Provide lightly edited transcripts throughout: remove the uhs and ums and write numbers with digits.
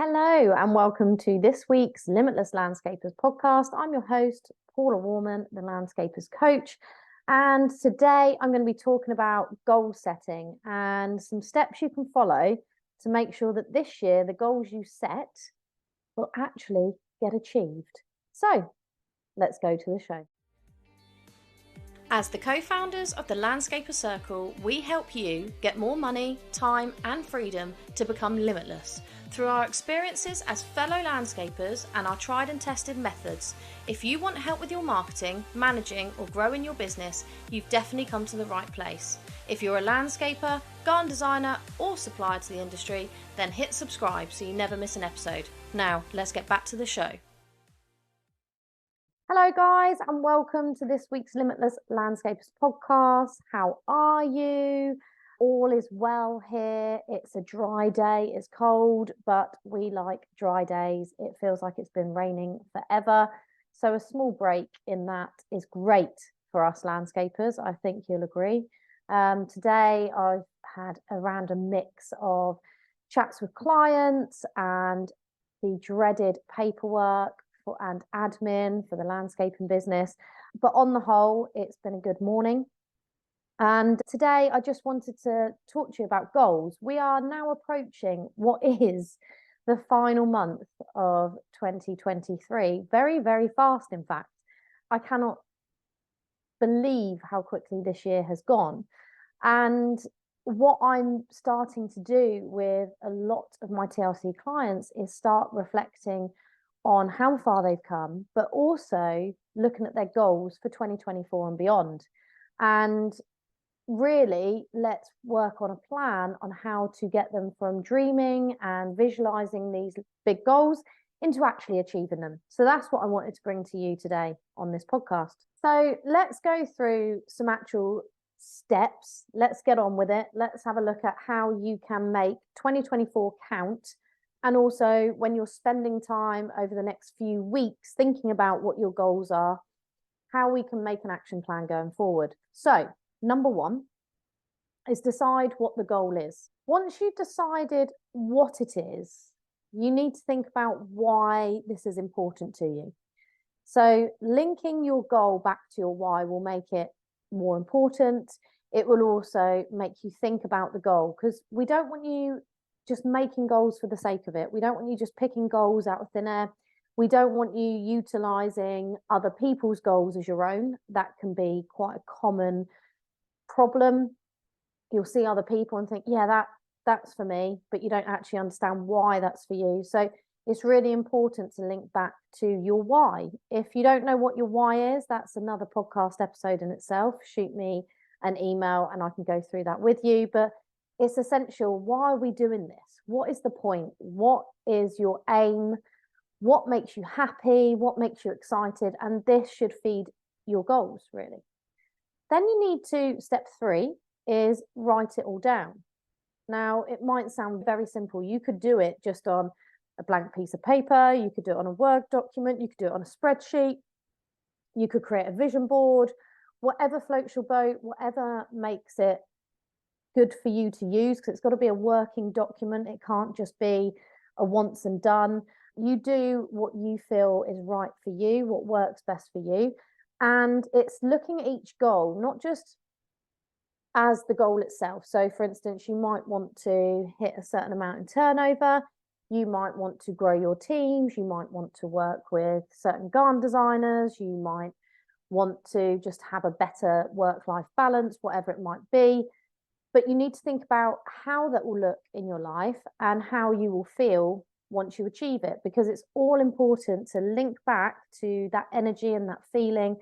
Hello, and welcome to this week's Limitless Landscapers podcast. I'm your host, Paula Warman, the Landscapers Coach. And today I'm going to be talking about goal setting and some steps you can follow to make sure that this year the goals you set will actually get achieved. So let's go to the show. As the co-founders of the Landscaper Circle, we help you get more money, time and freedom to become limitless through our experiences as fellow landscapers and our tried and tested methods. If you want help with your marketing, managing or growing your business, you've definitely come to the right place. If you're a landscaper, garden designer or supplier to the industry, then hit subscribe so you never miss an episode. Now, let's get back to the show. Hello guys, and welcome to this week's Limitless Landscapers podcast. How are you? All is well here. It's a dry day, it's cold, but we like dry days. It feels like it's been raining forever. So a small break in that is great for us landscapers. I think you'll agree. Today I've had a random mix of chats with clients and the dreaded paperwork and admin for the landscaping business. But on the whole, it's been a good morning. And today I just wanted to talk to you about goals. We are now approaching what is the final month of 2023. Very, very fast, in fact. I cannot believe how quickly this year has gone. And what I'm starting to do with a lot of my TLC clients is start reflecting on how far they've come, but also looking at their goals for 2024 and beyond. And really, let's work on a plan on how to get them from dreaming and visualizing these big goals into actually achieving them. So that's what I wanted to bring to you today on this podcast. So let's go through some actual steps. Let's get on with it. Let's have a look at how you can make 2024 count. And also when you're spending time over the next few weeks thinking about what your goals are, how we can make an action plan going forward. So number one is decide what the goal is. Once you've decided what it is, you need to think about why this is important to you. So linking your goal back to your why will make it more important. It will also make you think about the goal, because we don't want you just making goals for the sake of it. We don't want you just picking goals out of thin air. We don't want you utilizing other people's goals as your own. That can be quite a common problem. You'll see other people and think, yeah, that's for me, but you don't actually understand why that's for you. So it's really important to link back to your why. If you don't know what your why is, that's another podcast episode in itself. Shoot me an email and I can go through that with you. But it's essential. Why are we doing this? What is the point? What is your aim? What makes you happy? What makes you excited? And this should feed your goals, really. Then you need to, step 3 is write it all down. Now, it might sound very simple. You could do it just on a blank piece of paper. You could do it on a Word document. You could do it on a spreadsheet. You could create a vision board. Whatever floats your boat, whatever makes it good for you to use, because it's got to be a working document. It can't just be a once and done. You do what you feel is right for you, what works best for you. And it's looking at each goal, not just as the goal itself. So for instance, you might want to hit a certain amount in turnover. You might want to grow your teams. You might want to work with certain garden designers. You might want to just have a better work-life balance, whatever it might be. But you need to think about how that will look in your life and how you will feel once you achieve it, because it's all important to link back to that energy and that feeling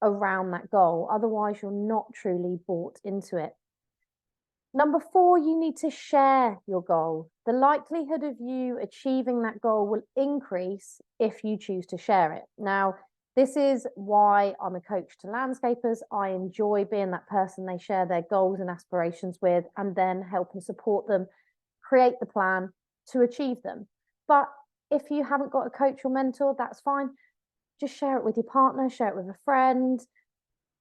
around that goal. Otherwise, you're not truly bought into it. Number 4, you need to share your goal. The likelihood of you achieving that goal will increase if you choose to share it. Now, this is why I'm a coach to landscapers. I enjoy being that person they share their goals and aspirations with, and then help and support them create the plan to achieve them. But if you haven't got a coach or mentor, that's fine. Just share it with your partner, share it with a friend,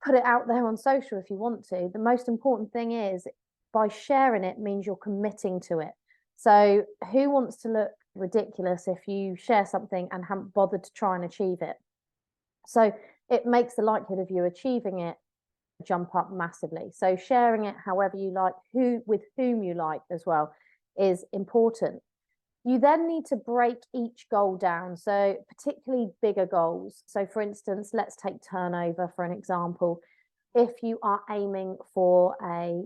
put it out there on social if you want to. The most important thing is, by sharing it means you're committing to it. So who wants to look ridiculous if you share something and haven't bothered to try and achieve it. So it makes the likelihood of you achieving it jump up massively. So sharing it however you like, with whom you like as well, is important. You then need to break each goal down. So particularly bigger goals. So for instance, let's take turnover for an example. If you are aiming for a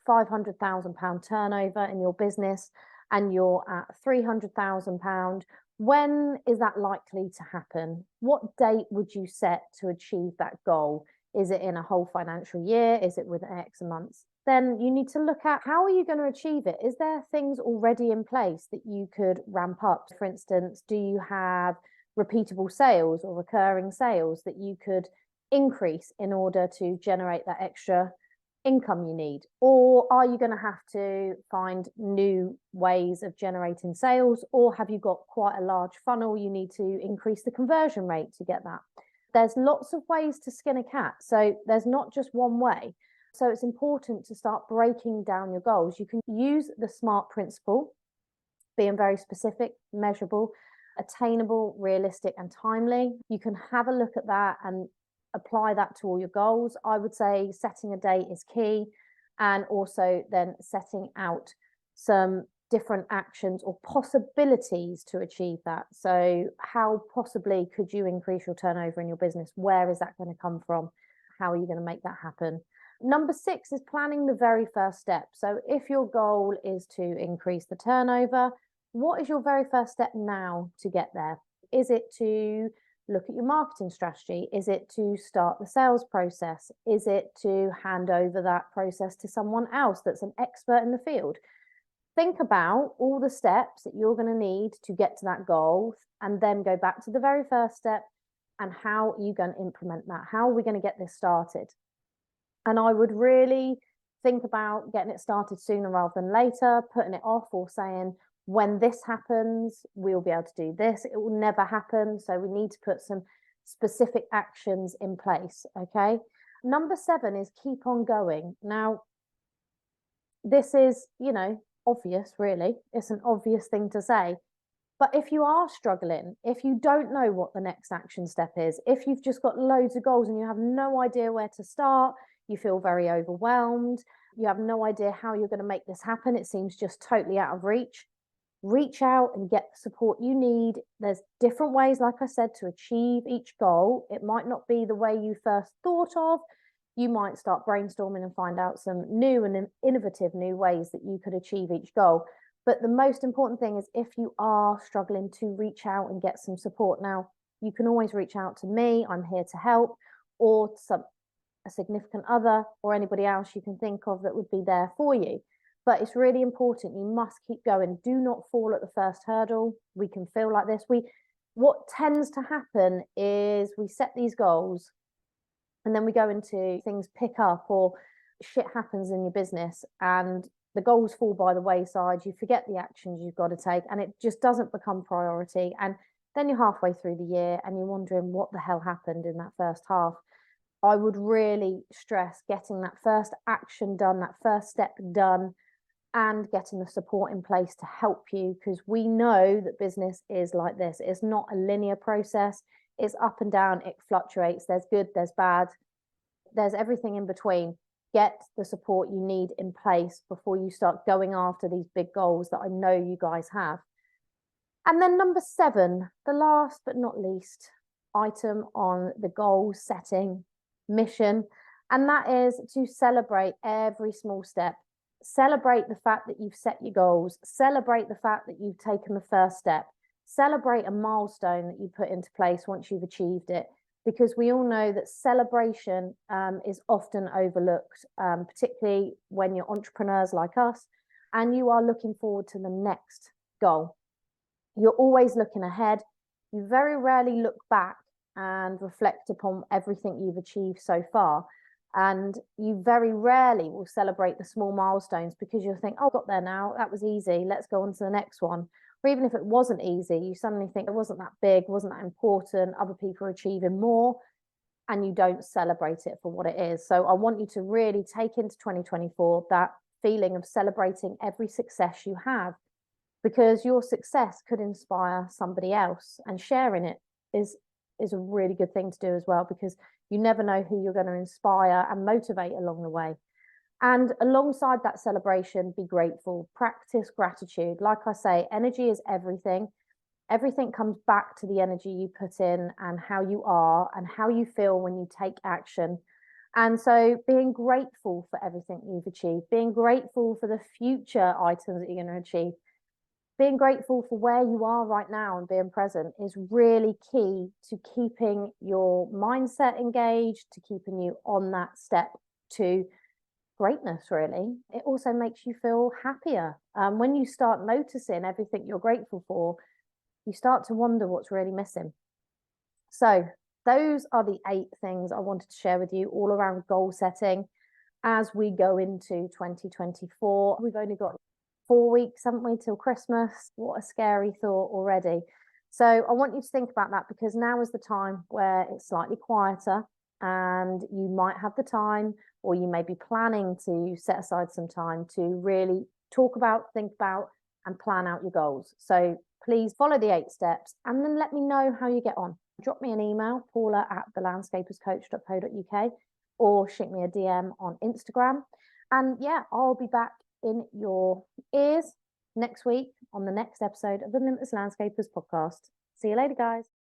£500,000 turnover in your business and you're at £300,000, when is that likely to happen? What date would you set to achieve that goal? Is it in a whole financial year? Is it within X months? Then you need to look at how are you going to achieve it? Is there things already in place that you could ramp up? For instance, do you have repeatable sales or recurring sales that you could increase in order to generate that extra income you need? Or are you going to have to find new ways of generating sales? Or have you got quite a large funnel you need to increase the conversion rate to get that? There's lots of ways to skin a cat. So there's not just one way. So it's important to start breaking down your goals. You can use the SMART principle, being very specific, measurable, attainable, realistic, and timely. You can have a look at that and apply that to all your goals. I would say setting a date is key, and also then setting out some different actions or possibilities to achieve that. So how possibly could you increase your turnover in your business? Where is that going to come from? How are you going to make that happen? Number 6 is planning the very first step. So if your goal is to increase the turnover, what is your very first step now to get there? Is it to look at your marketing strategy? Is it to start the sales process? Is it to hand over that process to someone else that's an expert in the field? Think about all the steps that you're going to need to get to that goal, and then go back to the very first step and how are you going to implement that? How are we going to get this started? And I would really think about getting it started sooner rather than later, putting it off or saying, when this happens, we'll be able to do this. It will never happen. So we need to put some specific actions in place. Okay. Number 7 is keep on going. Now, this is, obvious, really. It's an obvious thing to say. But if you are struggling, if you don't know what the next action step is, if you've just got loads of goals and you have no idea where to start, you feel very overwhelmed, you have no idea how you're going to make this happen, it seems just totally out of reach out and get the support you need. There's different ways, like I said, to achieve each goal. It might not be the way you first thought of. You might start brainstorming and find out some new and innovative new ways that you could achieve each goal. But the most important thing is, if you are struggling, to reach out and get some support. Now, you can always reach out to me. I'm here to help, or a significant other, or anybody else you can think of that would be there for you. But it's really important. You must keep going. Do not fall at the first hurdle. We can feel like this. What tends to happen is we set these goals and then we go into things pick up, or shit happens in your business and the goals fall by the wayside. You forget the actions you've got to take and it just doesn't become priority. And then you're halfway through the year and you're wondering what the hell happened in that first half. I would really stress getting that first action done, that first step done, and getting the support in place to help you, because we know that business is like this. It's not a linear process. It's up and down. It fluctuates. There's good, there's bad, there's everything in between. Get the support you need in place before you start going after these big goals that I know you guys have. And then number 7, the last but not least item on the goal setting mission, and that is to celebrate every small step. Celebrate the fact that you've set your goals. Celebrate the fact that you've taken the first step. Celebrate a milestone that you put into place once you've achieved it, because we all know that celebration is often overlooked, particularly when you're entrepreneurs like us and you are looking forward to the next goal. You're always looking ahead. You very rarely look back and reflect upon everything you've achieved so far. And you very rarely will celebrate the small milestones, because you'll think, oh, got there now, that was easy, let's go on to the next one. Or even if it wasn't easy, you suddenly think it wasn't that big, wasn't that important, other people are achieving more, and you don't celebrate it for what it is. So I want you to really take into 2024 that feeling of celebrating every success you have, because your success could inspire somebody else, and sharing it is a really good thing to do as well, because you never know who you're going to inspire and motivate along the way. And alongside that celebration, be grateful, practice gratitude. Like I say, energy is everything. Everything comes back to the energy you put in and how you are and how you feel when you take action. And so being grateful for everything you've achieved, being grateful for the future items that you're going to achieve, being grateful for where you are right now and being present is really key to keeping your mindset engaged, to keeping you on that step to greatness, really. It also makes you feel happier. When you start noticing everything you're grateful for, you start to wonder what's really missing. So those are the 8 things I wanted to share with you all around goal setting as we go into 2024. We've only got 4 weeks, haven't we, till Christmas? What a scary thought already. So I want you to think about that, because now is the time where it's slightly quieter and you might have the time, or you may be planning to set aside some time to really talk about, think about, and plan out your goals. So please follow the 8 steps and then let me know how you get on. Drop me an email, paula@thelandscaperscoach.co.uk, or shoot me a DM on Instagram. And yeah, I'll be back in your ears next week on the next episode of the Limitless Landscapers podcast. See you later, guys.